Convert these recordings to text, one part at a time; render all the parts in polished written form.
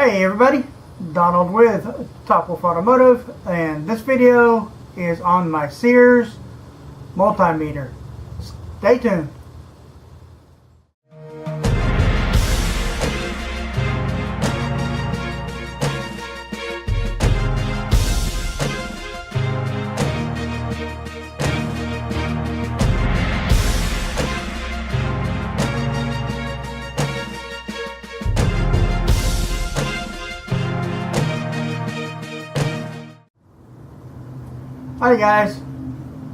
Hey everybody, Donald with Topwolf Automotive, and this video is on my Sears multimeter. Stay tuned. Hi guys,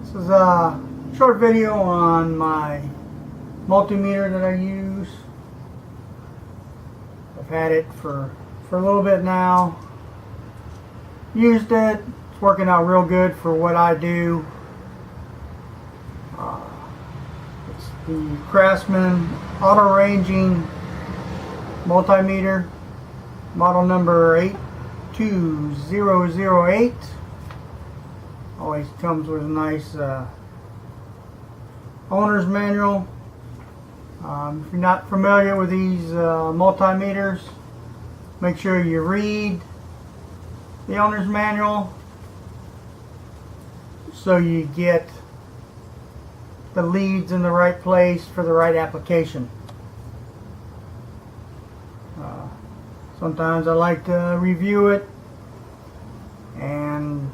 this is a short video on my multimeter that I use. I've had it for a little bit now. Used it. It's working out real good for what I do. It's the Craftsman auto ranging multimeter, model number 82008. Always comes with a nice owner's manual. If you're not familiar with these multimeters, make sure you read the owner's manual so you get the leads in the right place for the right application. Sometimes I like to review it and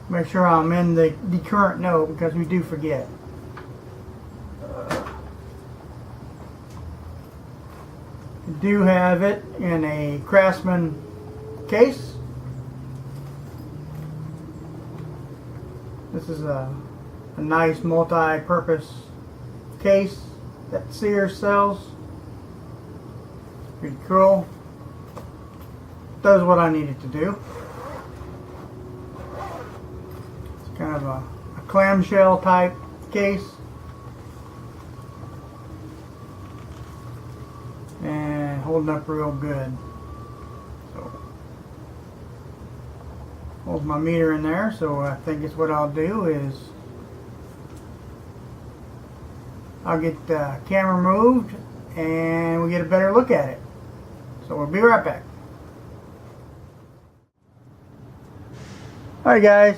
make sure I'm in the current know, because we do forget. I do have it in a Craftsman case. This is a nice multi-purpose case that Sears sells. Pretty cool. Does what I need it to do. Kind of a clamshell type case, and holding up real good. So hold my meter in there. So I think it's what I'll do is I'll get the camera moved and we'll get a better look at it. So we'll be right back. Alright guys,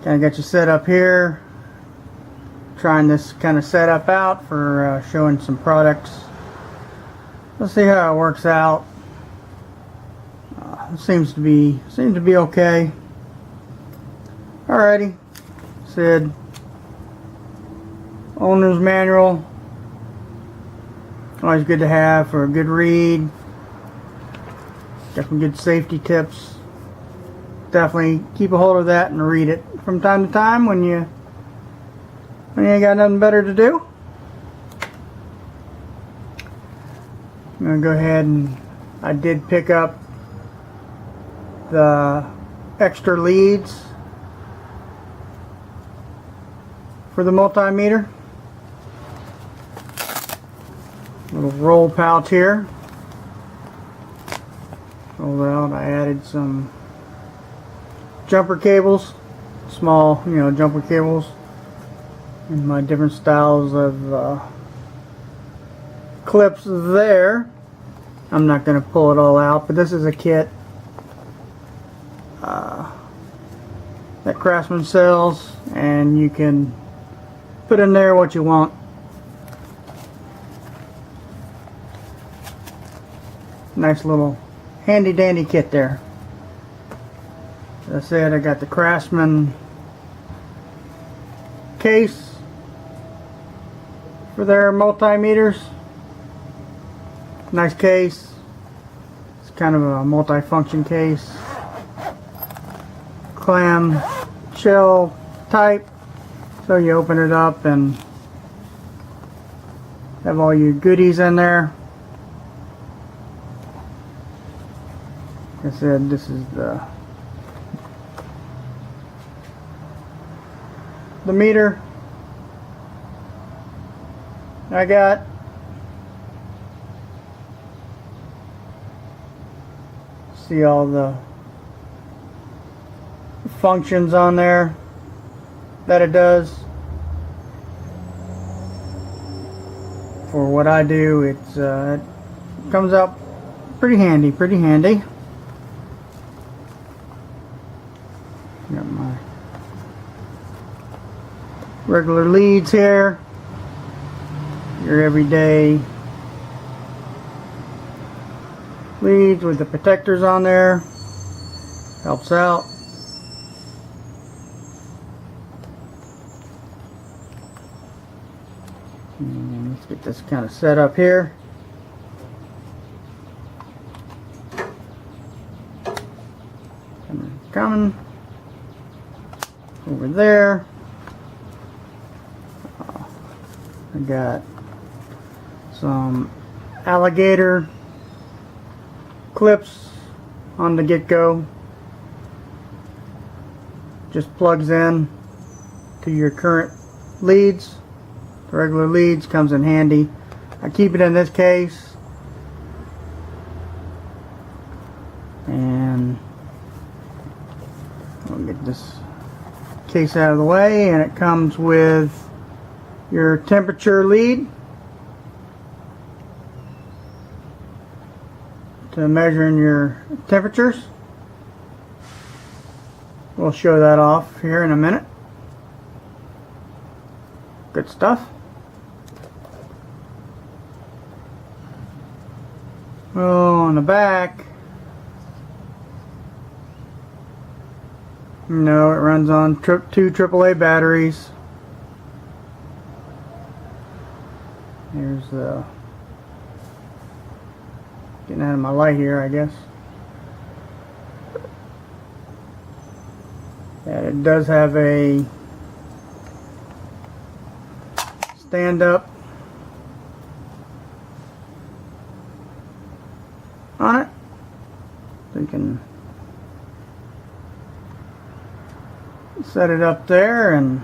kind of got you set up here. Trying this kind of setup out for showing some products. Let's see how it works out. Seems to be okay. Alrighty, said owner's manual. Always good to have for a good read. Got some good safety tips. Definitely keep a hold of that and read it from time to time when you ain't got nothing better to do. I'm gonna go ahead and I did pick up the extra leads for the multimeter. Little roll pouch here. Rolled out. I added some jumper cables, small, jumper cables, and my different styles of clips there. I'm not going to pull it all out, but this is a kit that Craftsman sells, and you can put in there what you want. Nice little handy dandy kit there. As I said, I got the Craftsman case for their multimeters. Nice case. It's kind of a multi-function case. Clam shell type. So you open it up and have all your goodies in there. Like I said, this is the meter I got. See all the functions on there that it does. for what I do, it comes out pretty handy, Got my regular leads here, your everyday leads with the protectors on there, helps out. And let's get this kind of set up here. Coming over there. I got some alligator clips on the get-go. Just plugs in to your current leads. The regular leads, comes in handy. I keep it in this case, and I'll get this case out of the way, and it comes with your temperature lead to measuring your temperatures. We'll show that off here in a minute. Good stuff. Oh, on the back, no, it runs on two AAA batteries. Here's the getting out of my light here, I guess. And it does have a stand-up on it, so you can set it up there and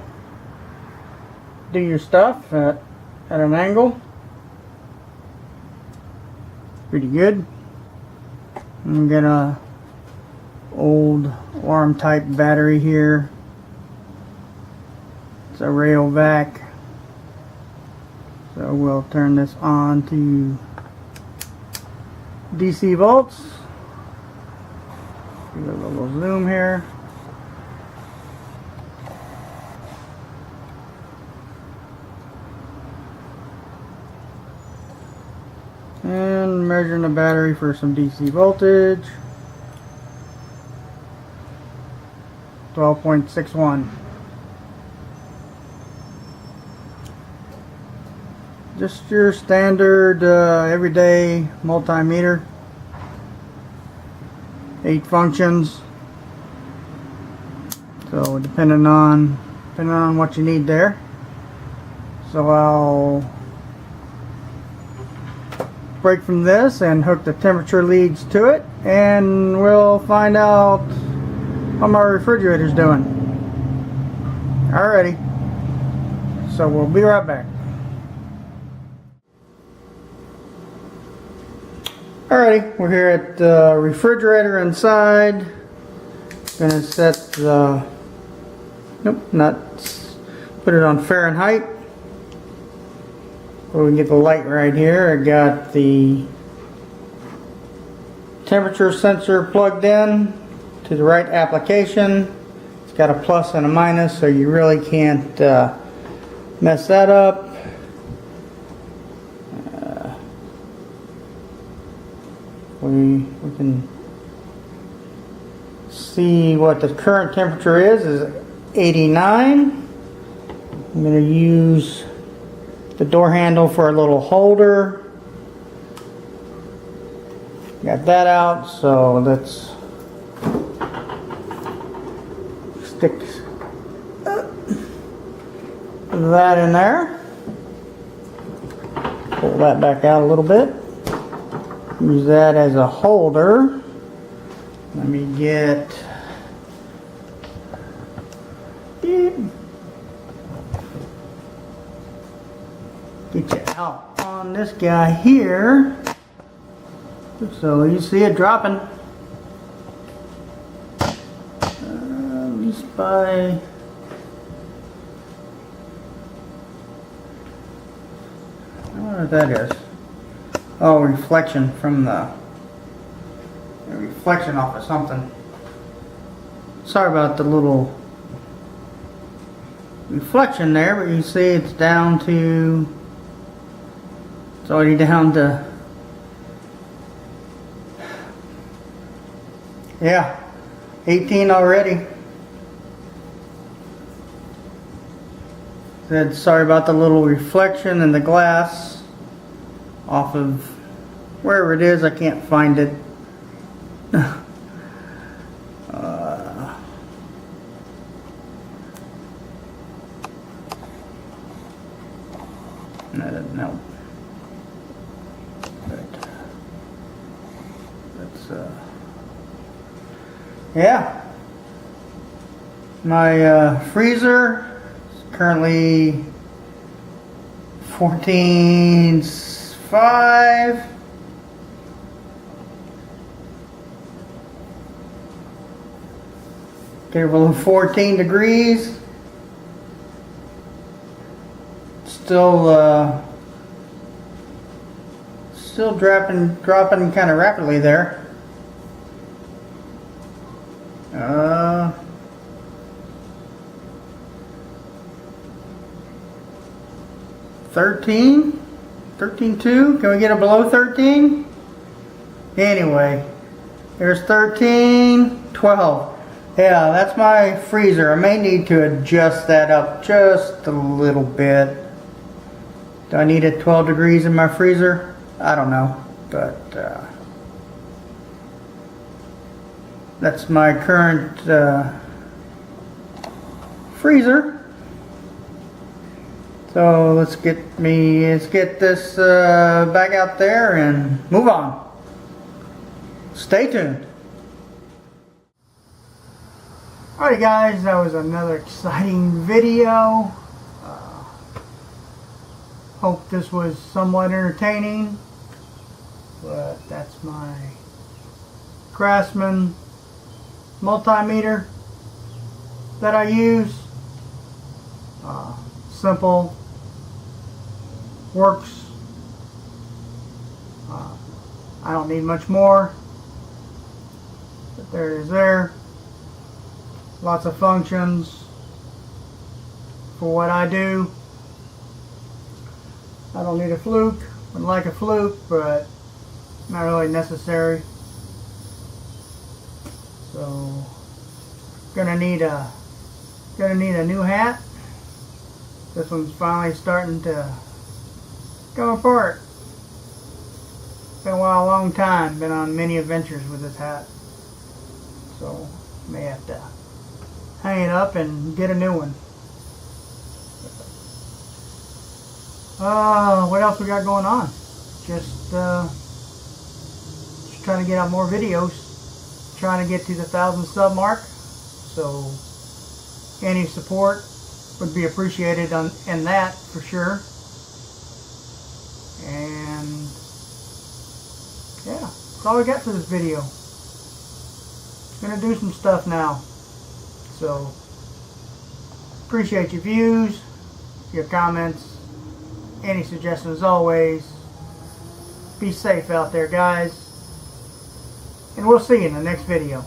do your stuff at an angle. Pretty good. And get a old arm type battery here. It's a rail vac. So we'll turn this on to DC volts. Give it a little zoom here. And measuring the battery for some DC voltage. 12.61. Just your standard everyday multimeter. 8 functions. So depending on what you need there. So I'll break from this and hook the temperature leads to it, and we'll find out how my refrigerator's doing. Alrighty. So we'll be right back. Alrighty, we're here at the refrigerator inside. Gonna set the, put it on Fahrenheit. So we can get the light right here. I got the temperature sensor plugged in to the right application. It's got a plus and a minus, so you really can't mess that up. We can see what the current temperature is 89. I'm going to use the door handle for a little holder. Got that out, so let's stick that in there. Pull that back out a little bit. Use that as a holder. Let me get you out on this guy here, so you see it dropping at least by what that is. Oh, reflection from the reflection off of something. Sorry about the little reflection there, but you see it's down to, it's already down to, yeah, 18 already. Said sorry about the little reflection in the glass off of wherever it is. I can't find it. That doesn't help. But that's yeah. My freezer is currently 14.5. Get below 14 degrees. Still dropping kind of rapidly there. 13.2. Can we get it below 13? Anyway, there's 13.12. Yeah, that's my freezer. I may need to adjust that up just a little bit. Do I need it 12 degrees in my freezer? I don't know, but that's my current freezer. So let's get this back out there and move on. Stay tuned. Alright guys, that was another exciting video. Hope this was somewhat entertaining. But that's my Craftsman Multimeter that I use. Simple, works. I don't need much more. But there it is there. Lots of functions for what I do. I don't need a fluke. Would like a fluke, but not really necessary. So gonna need a new hat. This one's finally starting to go apart. Been a while, a long time. Been on many adventures with this hat. So may have to hang it up and get a new one. What else we got going on? Just trying to get out more videos. Trying to get to the 1,000 sub mark. So any support would be appreciated in that for sure. And yeah, that's all we got for this video. Gonna do some stuff now. So appreciate your views, your comments, any suggestions always. Be safe out there, guys. And we'll see you in the next video.